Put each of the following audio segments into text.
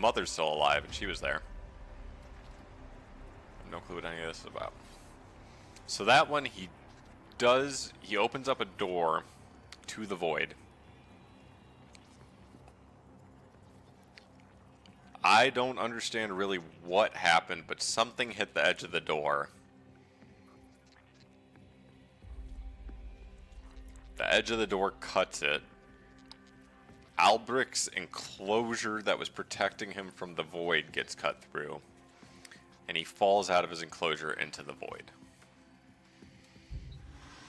mother's still alive, and she was there. No clue what any of this is about. So that one, he opens up a door to the void. I don't understand really what happened, but something hit the edge of the door. The edge of the door cuts it. Albrecht's enclosure that was protecting him from the void gets cut through. And he falls out of his enclosure into the void.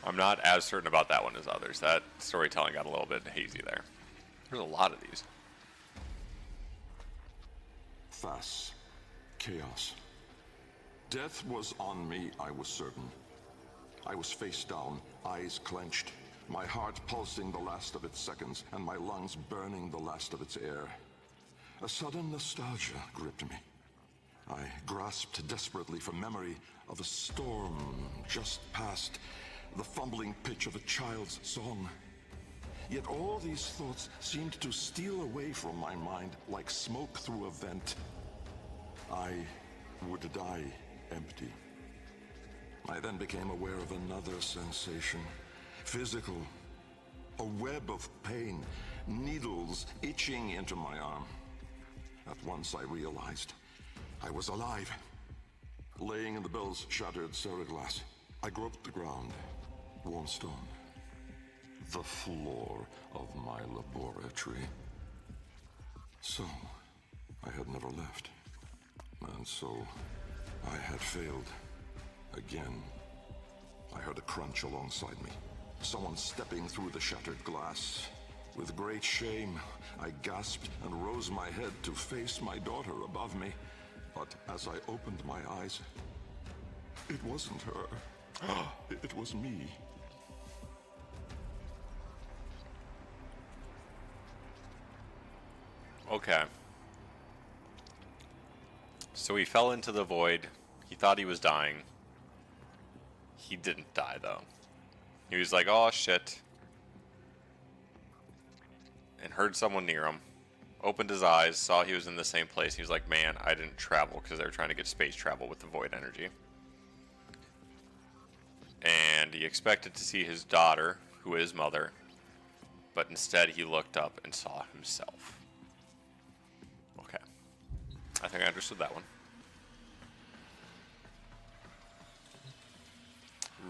I'm not as certain about that one as others. That storytelling got a little bit hazy there. There's a lot of these. Fass. Chaos. Death was on me, I was certain. I was face down, eyes clenched, my heart pulsing the last of its seconds, and my lungs burning the last of its air. A sudden nostalgia gripped me. I grasped desperately for memory of a storm just past, the fumbling pitch of a child's song. Yet all these thoughts seemed to steal away from my mind like smoke through a vent. I would die empty. I then became aware of another sensation, physical, a web of pain, needles itching into my arm. At once I realized I was alive. Laying in the bill's shattered ceraglass, I groped the ground, warm stone, the floor of my laboratory. So, I had never left. And so, I had failed. Again. I heard a crunch alongside me. Someone stepping through the shattered glass. With great shame, I gasped and rose my head to face my daughter above me. But as I opened my eyes, it wasn't her. It was me. Okay. So he fell into the void. He thought he was dying. He didn't die, though. He was like, oh, shit. And heard someone near him. Opened his eyes, saw he was in the same place. He was like, man, I didn't travel because they were trying to get space travel with the void energy. And he expected to see his daughter, who is mother. But instead, he looked up and saw himself. Okay. I think I understood that one.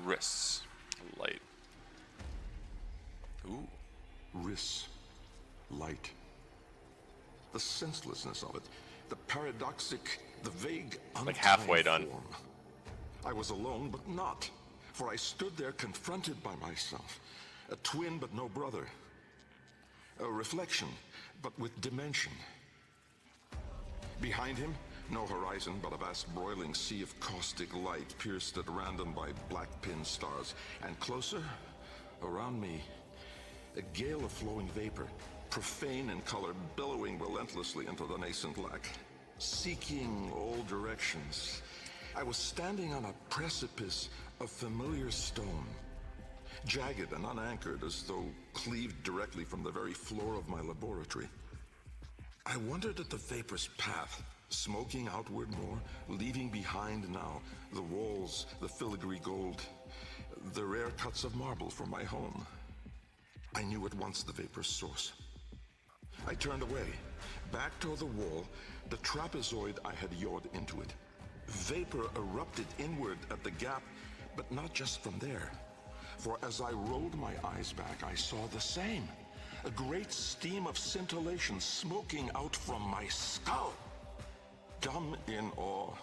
Risks. Light. Ooh. Riss. Light. The senselessness of it. The paradoxic, the vague, like halfway done. Form. I was alone, but not. For I stood there confronted by myself. A twin, but no brother. A reflection, but with dimension. Behind him, no horizon, but a vast broiling sea of caustic light pierced at random by black pin stars. And closer, around me, a gale of flowing vapor, profane in color, billowing relentlessly into the nascent lack, seeking all directions. I was standing on a precipice of familiar stone, jagged and unanchored as though cleaved directly from the very floor of my laboratory. I wondered at the vapor's path, smoking outward more, leaving behind now the walls, the filigree gold, the rare cuts of marble from my home. I knew at once the vapor's source. I turned away, back toward the wall, the trapezoid I had yawed into it. Vapor erupted inward at the gap, but not just from there. For as I rolled my eyes back, I saw the same. A great steam of scintillation smoking out from my skull. Dumb in awe,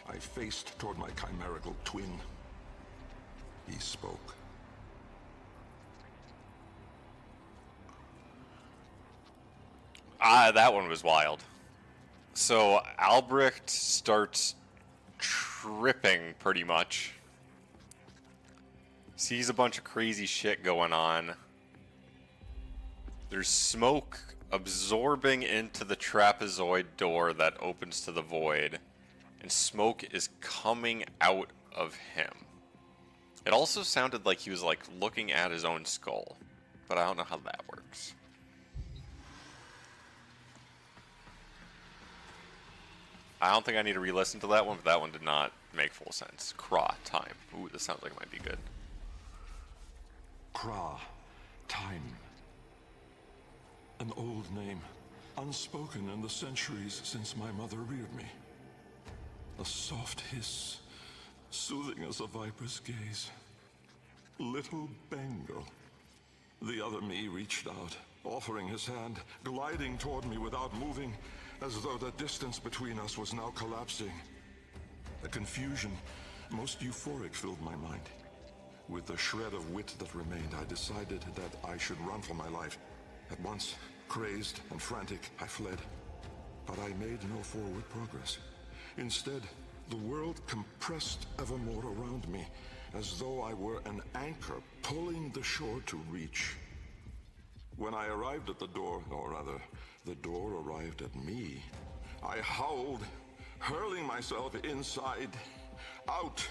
I faced toward my chimerical twin. He spoke. That one was wild. So Albrecht starts tripping pretty much. Sees a bunch of crazy shit going on. There's smoke absorbing into the trapezoid door that opens to the void, and smoke is coming out of him. It also sounded like he was like looking at his own skull, but I don't know how that works. I don't think I need to re-listen to that one, but that one did not make full sense. Craw, time. Ooh, this sounds like it might be good. Kra, time. An old name, unspoken in the centuries since my mother reared me. A soft hiss, soothing as a viper's gaze. Little Bengal. The other me reached out, offering his hand, gliding toward me without moving, as though the distance between us was now collapsing. A confusion, most euphoric, filled my mind. With the shred of wit that remained, I decided that I should run for my life. At once, crazed and frantic, I fled. But I made no forward progress. Instead, the world compressed evermore around me, as though I were an anchor pulling the shore to reach. When I arrived at the door, or rather, the door arrived at me, I howled, hurling myself inside, out.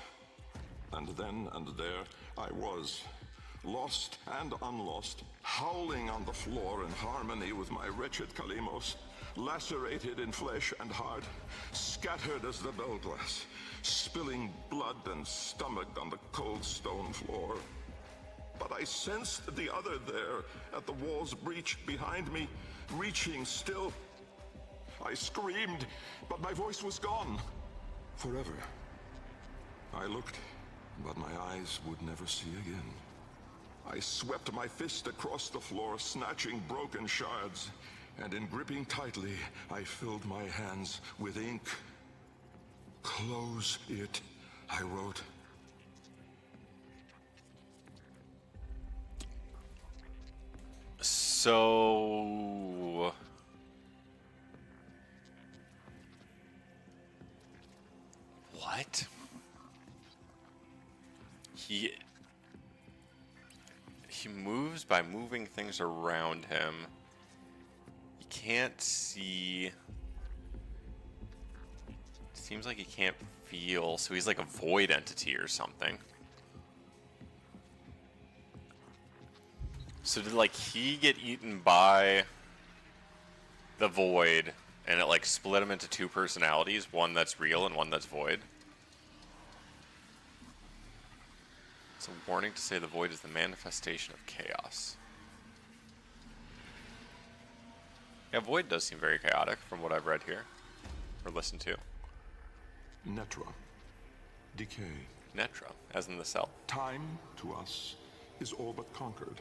And then and there I was, lost and unlost, howling on the floor in harmony with my wretched Kalimos, lacerated in flesh and heart, scattered as the bell glass, spilling blood and stomach on the cold stone floor. But I sensed the other there, at the wall's breach behind me, reaching still. I screamed, but my voice was gone. Forever. I looked, but my eyes would never see again. I swept my fist across the floor, snatching broken shards, and in gripping tightly, I filled my hands with ink. Close it, I wrote. So... What? He moves by moving things around him. He can't see. Seems like he can't feel, so he's like a void entity or something. So did like he get eaten by the void and it like split him into two personalities, one that's real and one that's void? It's a warning to say the void is the manifestation of chaos. Yeah, void does seem very chaotic from what I've read here or listened to. Netra. Decay. Netra, as in the cell. Time, to us, is all but conquered.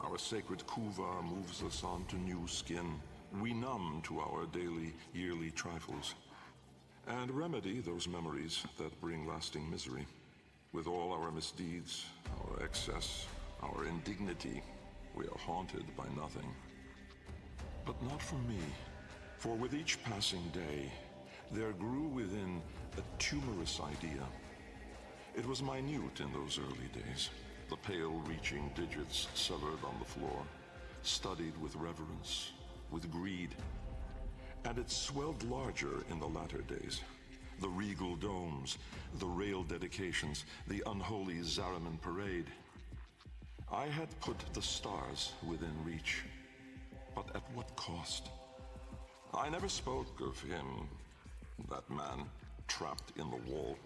Our sacred Kuva moves us on to new skin. We numb to our daily, yearly trifles, and remedy those memories that bring lasting misery. With all our misdeeds, our excess, our indignity, we are haunted by nothing. But not for me, for with each passing day, there grew within a tumorous idea. It was minute in those early days, the pale reaching digits severed on the floor, studied with reverence, with greed. And it swelled larger in the latter days. The regal domes, the rail dedications, the unholy Zariman parade. I had put the stars within reach, but at what cost? I never spoke of him, that man, trapped in the wall.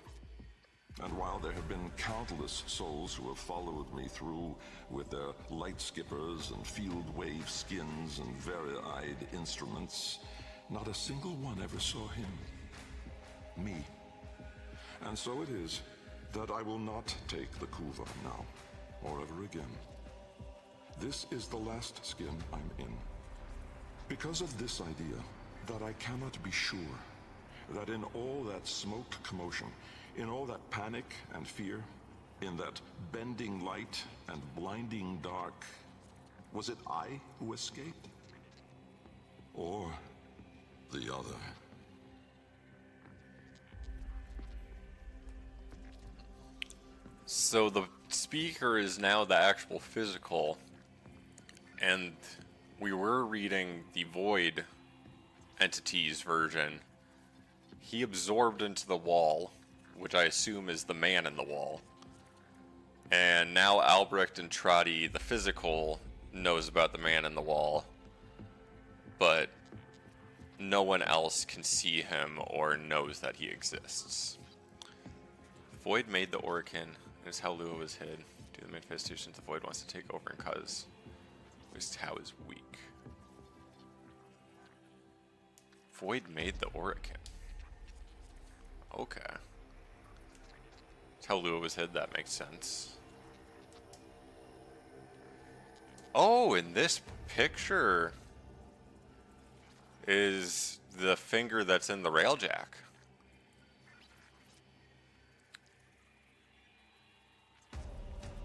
And while there have been countless souls who have followed me through with their light skippers and field wave skins and vari-eyed instruments, not a single one ever saw him. Me. And so it is that I will not take the Kuva now, or ever again. This is the last skin I'm in. Because of this idea, that I cannot be sure that in all that smoked commotion, in all that panic and fear, in that bending light and blinding dark, was it I who escaped? Or the other? So the speaker is now the actual physical, and we were reading the Void entities version. He absorbed into the wall, which I assume is the man in the wall. And now Albrecht and Trotty, the physical, knows about the man in the wall. But no one else can see him or knows that he exists. Void made the Orokin. It is how Lua was hid. Due to the manifestations, the Void wants to take over, and cause at least Tau is weak. Void made the Orokin. Okay. That's how Lua was hid, that makes sense. Oh, in this picture is the finger that's in the railjack.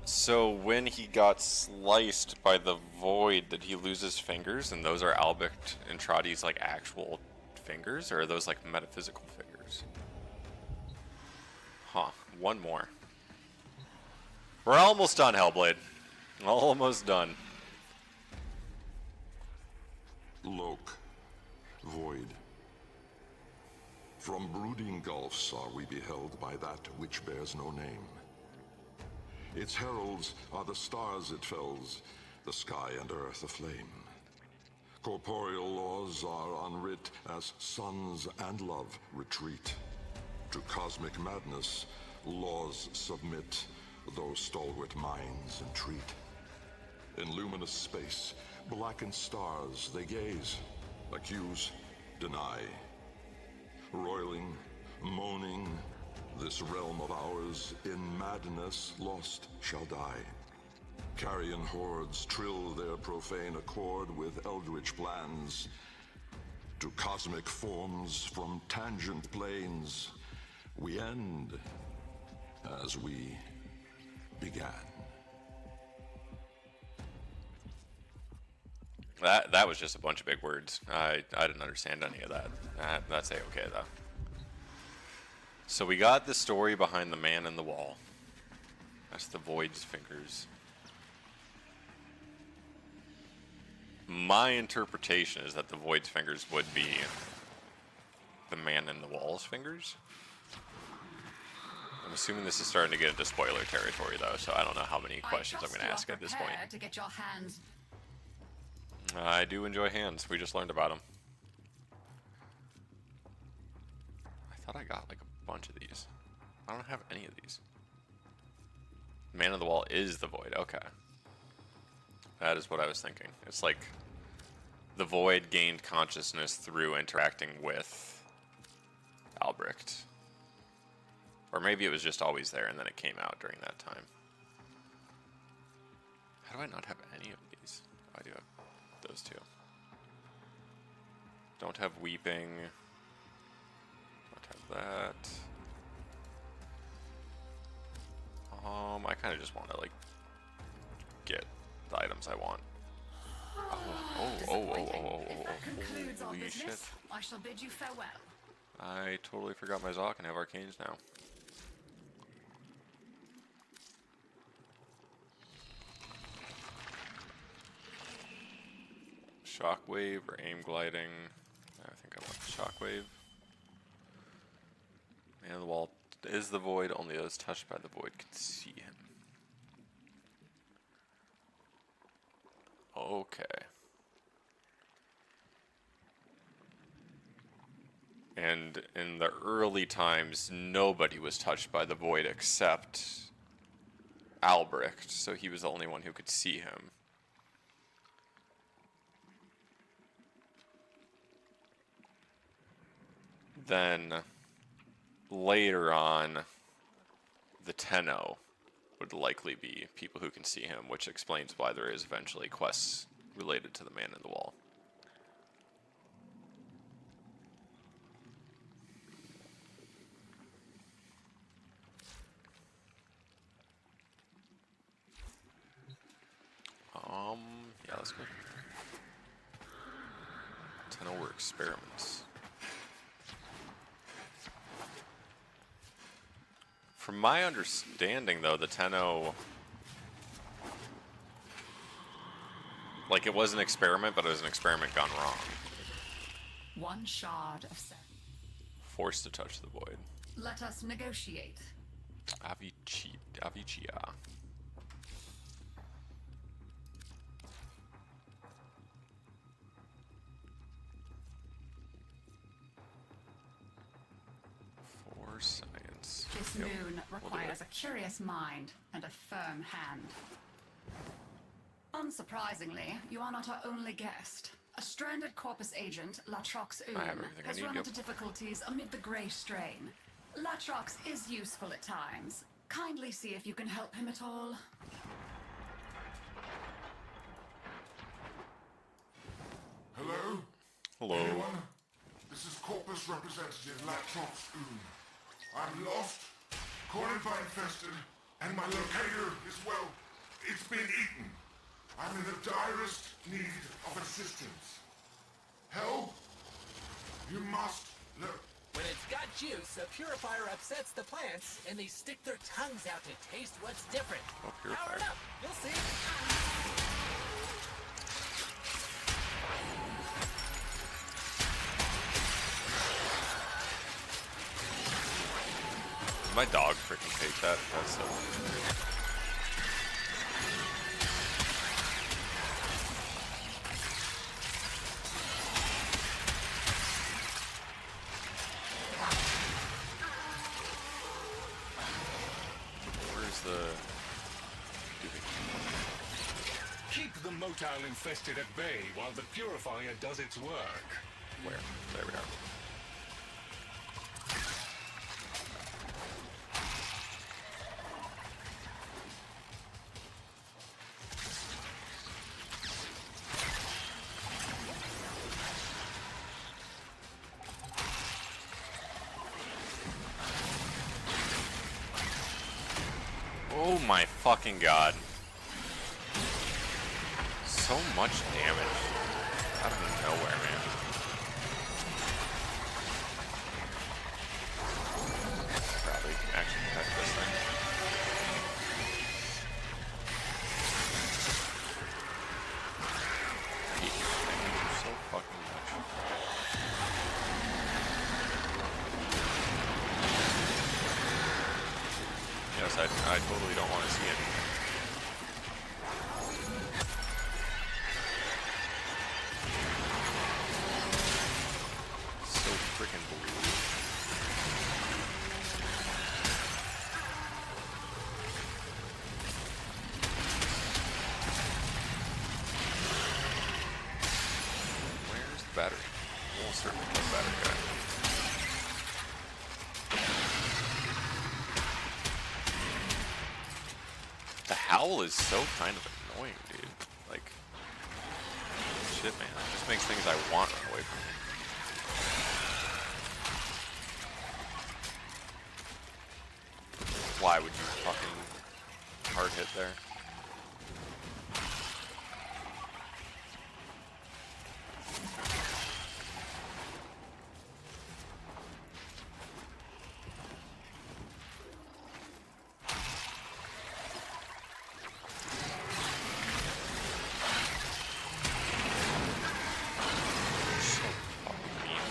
So when he got sliced by the Void, did he lose his fingers? And those are Albrecht and Trotty's like actual fingers, or are those like metaphysical figures? Huh. One more. We're almost done, Hellblade. Almost done. Loke, void. From brooding gulfs are we beheld by that which bears no name. Its heralds are the stars it fells, the sky and earth aflame. Corporeal laws are unwrit as suns and love retreat. To cosmic madness, laws submit, though stalwart minds entreat. In luminous space, blackened stars they gaze, accuse, deny. Roiling, moaning, this realm of ours in madness lost shall die. Carrion hordes trill their profane accord with eldritch plans. To cosmic forms from tangent planes, we end as we began. That was just a bunch of big words. I didn't understand any of that. That's A-okay though. So we got the story behind the man in the wall. That's the Void's fingers. My interpretation is that the Void's fingers would be the man in the wall's fingers. I'm assuming this is starting to get into spoiler territory though, so I don't know how many questions I'm going to ask at this point. To get your hands. I do enjoy hands. We just learned about them. I thought I got like a bunch of these. I don't have any of these. Man of the Wall is the Void. Okay. That is what I was thinking. It's like the Void gained consciousness through interacting with Albrecht. Or maybe it was just always there and then it came out during that time. How do I not have any of these? Oh, I do have those two. Don't have Weeping. Don't have that. I kind of just want to like get the items I want. Holy shit. I shall bid you farewell. I totally forgot my Zoc and have arcanes now. Shockwave or aim gliding? I think I want the Shockwave. Man of the Wall is the Void, only those touched by the Void can see him. Okay. And in the early times, nobody was touched by the Void except Albrecht, so he was the only one who could see him. Then later on, the Tenno would likely be people who can see him, which explains why there is eventually quests related to the Man in the Wall. Yeah, let's go. Tenno were experiments. From my understanding, though, the Tenno, like, it was an experiment, but it was an experiment gone wrong. One shard of seven. Forced to touch the Void. Let us negotiate. Avicia. let's... This yep, moon we'll do requires it. a curious mind and a firm hand. Unsurprisingly, you are not our only guest. A stranded Corpus agent, Latrox I have everything I has need, run yep. into difficulties amid the Grey Strain. Latrox is useful at times. Kindly see if you can help him at all. Hello? Hello. Anyone? This is Corpus representative Latrox Oon. I'm lost, cornered by infested, and my locator is, well, it's been eaten. I'm in the direst need of assistance. Help? You must look. When it's got juice, a purifier upsets the plants, and they stick their tongues out to taste what's different. Oh, Power purifier. it up, you'll see. My dog freaking hates that. That's so... Where's the... Keep the motile infested at bay while the purifier does its work. Where? There we are. Oh my fucking god. So much damage. Out of nowhere, man. Probably actually protect this thing. I hate you so fucking much. Yes, I totally don't want to see it. So freaking blue. Where's the battery? We'll certainly put the battery guy. The howl is so kind of annoying, dude. Like, shit, man. It just makes things I want run away from me. Why would you fucking hard hit there? So fucking mean.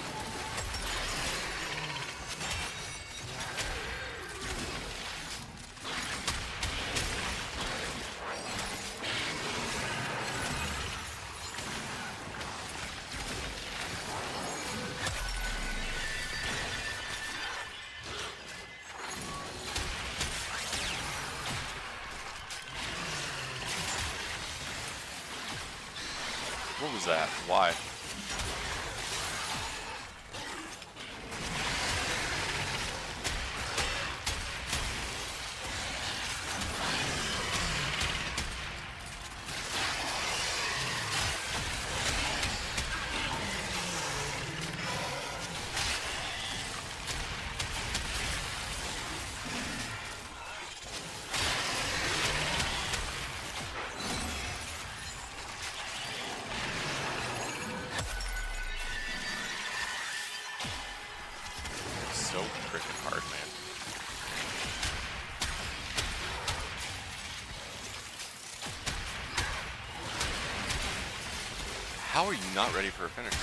What was that? Why? So freaking hard, man. How are you not ready for a finisher?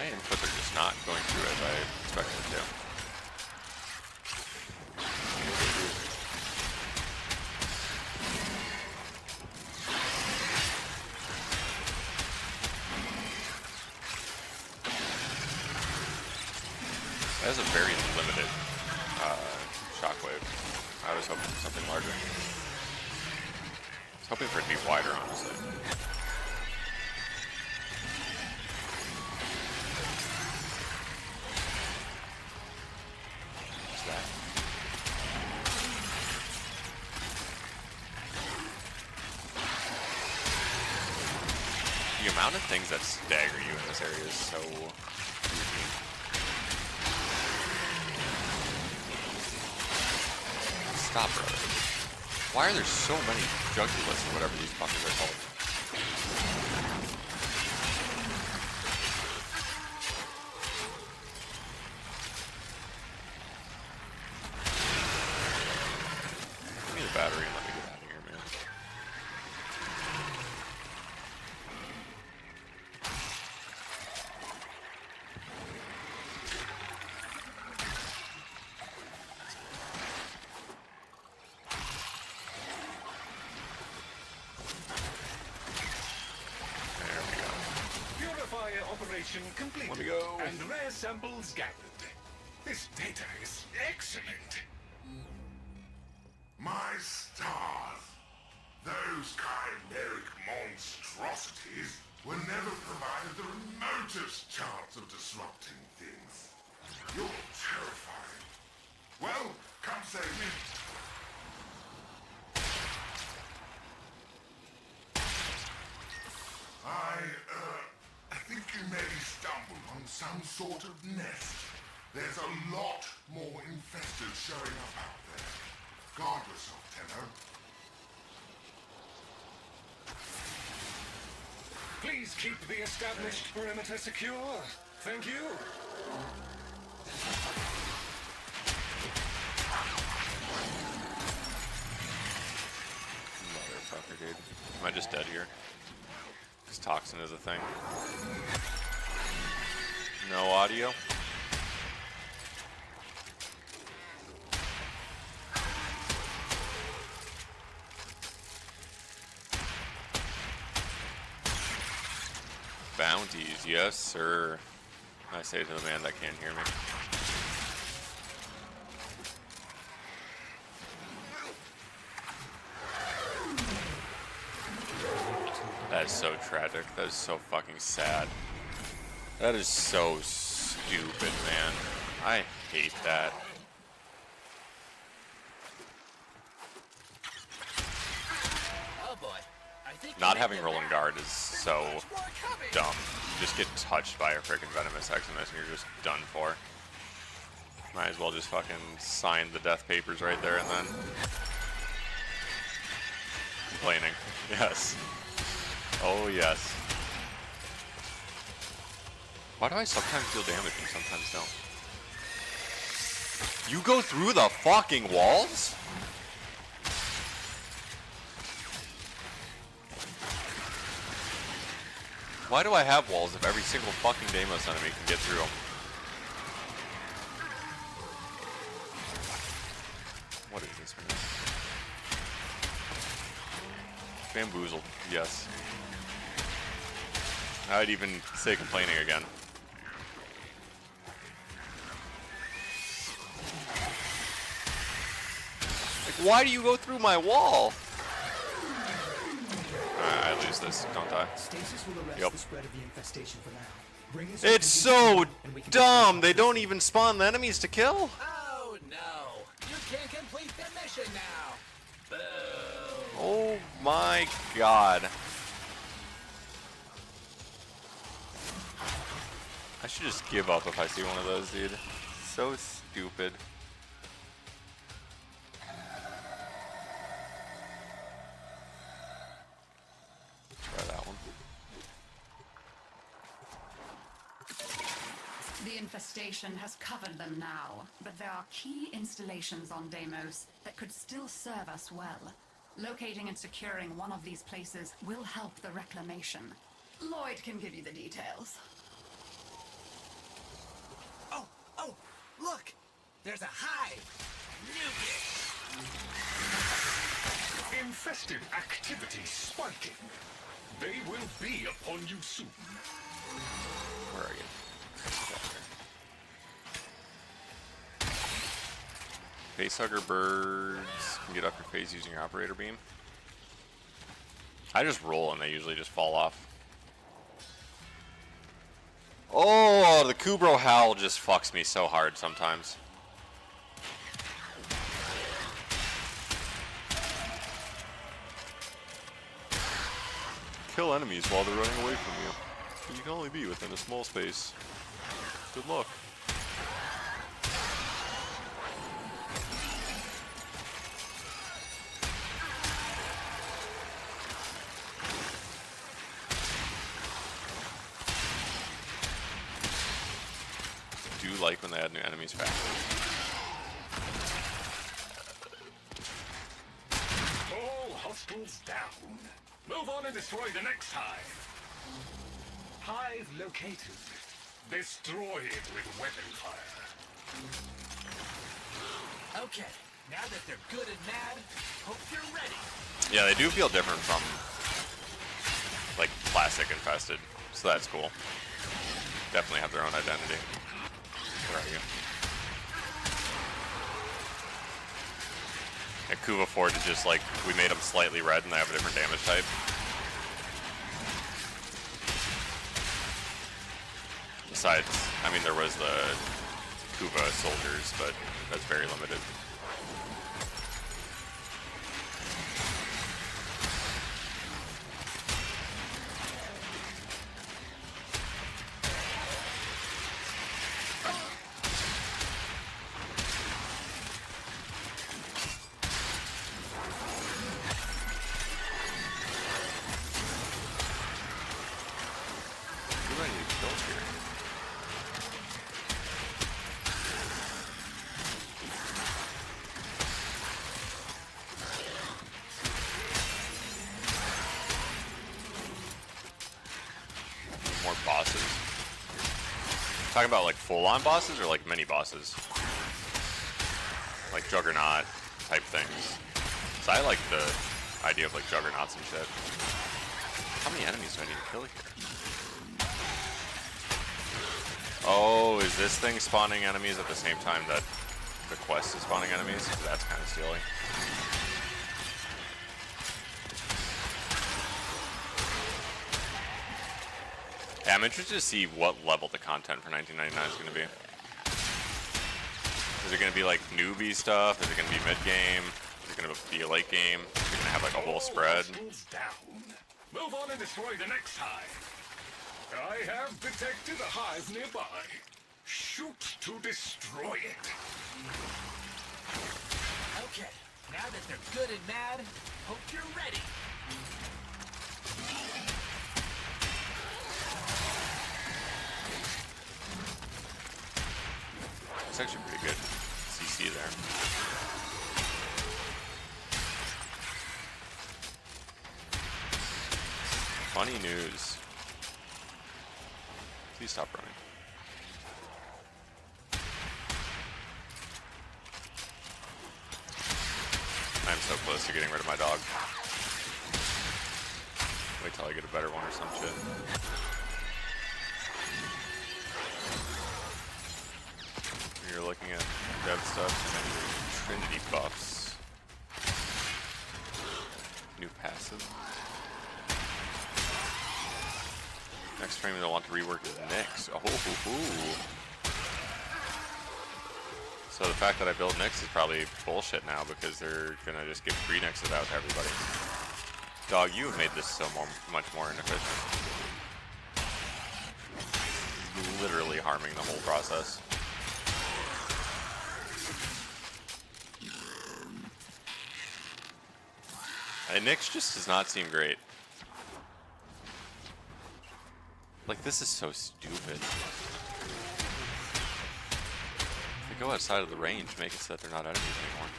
My inputs are just not going through as I expected them to. That is a very limited shockwave. I was hoping for something larger. I was hoping for it to be wider, honestly. What's that? The amount of things that stagger you in this area is so unique. Stop, brother. Why are there so many jugulus or whatever these fuckers are called? Give me the battery and let me get out of here, man. Purifier operation complete. Let me go. And rare samples gathered. This data is excellent. My stars! Those chimeric monstrosities were never provided the remotest chance of disrupting things. You're terrifying. Well, come save me. I think you maybe stumbled on some sort of nest. There's a lot more infestors showing up out there. Guard yourself, Tenno. Please keep the established perimeter secure. Thank you. Motherfucker, dude. Am I just dead here? This toxin is a thing. No audio? Bounties, yes, sir. I say to the man that can't hear me. That is so tragic. That is so fucking sad. That is so stupid, man. I hate that. Oh boy. I think Not having rolling guard is so dumb. You just get touched by a freaking venomous Eximus and you're just done for. Might as well just fucking sign the death papers right there and then. Complaining. Yes. Oh yes. Why do I sometimes deal damage and sometimes don't? You go through the fucking walls? Why do I have walls if every single fucking Deimos enemy can get through them? What is this, man? Bamboozled, yes. I'd even say complaining again. Like, why do you go through my wall? I lose this, don't I? Stasis will arrest Yep. the spread of the infestation for now. Bring us It's so dumb. They don't even spawn the enemies to kill. Oh no! You can't complete the mission now! Boo! Oh my god. I should just give up if I see one of those, dude. So stupid. Try that one. The infestation has covered them now, but there are key installations on Deimos that could still serve us well. Locating and securing one of these places will help the reclamation. Lloyd can give you the details. There's a hive. Nuke Infested activity spiking. They will be upon you soon. Where are you? Facehugger birds can get up your face using your operator beam. I just roll and they usually just fall off. Oh, the Kubro Howl just fucks me so hard sometimes. Kill enemies while they're running away from you. But you can only be within a small space. Good luck. Do like when they add new enemies faster. All hostiles down. Move on and destroy the next hive. Hive located. Destroy it with weapon fire. Okay, now that they're good and mad, hope you're ready. Yeah, they do feel different from like classic infested, so that's cool. Definitely have their own identity. Where are you? At Kuva Fort is just like we made them slightly red and they have a different damage type. Besides, I mean, there was the Kuva soldiers, but that's very limited. Who do I need to kill here? More bosses. Talking about like full-on bosses or like mini bosses? Like Juggernaut type things. So I like the idea of like Juggernauts and shit. How many enemies do I need to kill here? Oh, is this thing spawning enemies at the same time that the quest is spawning enemies? That's kind of steely. Yeah, I'm interested to see what level the content for 1999 is going to be. Is it going to be like newbie stuff? Is it going to be mid-game? Is it going to be a late game? Is it going to have like a whole spread? Hostiles down. Move on and destroy the next hive. I have detected a hive nearby. Shoot to destroy it. Okay, now that they're good and mad, hope you're ready. It's actually pretty good CC there. Funny news. Please stop running. I'm so close to getting rid of my dog. Wait till I get a better one or some shit. You're looking at dev stuff and Trinity buffs. New passive. Next frame they'll want to rework Nyx. Oh. So the fact that I built Nyx is probably bullshit now because they're gonna just give free Nyxes out to everybody. Dog, you have made this so much more inefficient. Literally harming the whole process. And Nyx just does not seem great. Like, this is so stupid. They go outside of the range, make it so that they're not enemies anymore.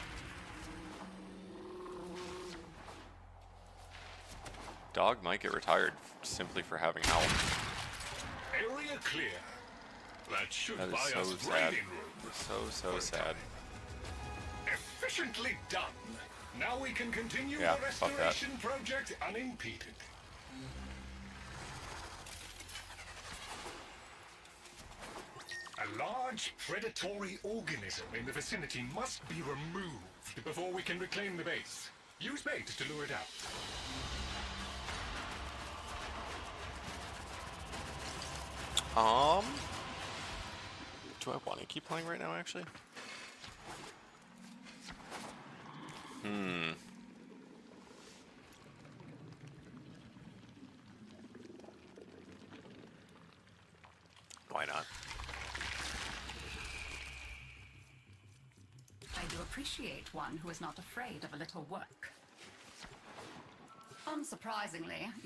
Dog might get retired simply for having Howl. Area clear. That should That is buy so us sad. breathing room. So sad. Efficiently done. Now we can continue Yeah, the fuck that. restoration project unimpeded. A large predatory organism in the vicinity must be removed before we can reclaim the base. Use bait to lure it out. Do I want to keep playing right now, actually? Why not? I do appreciate one who is not afraid of a little work. Unsurprisingly,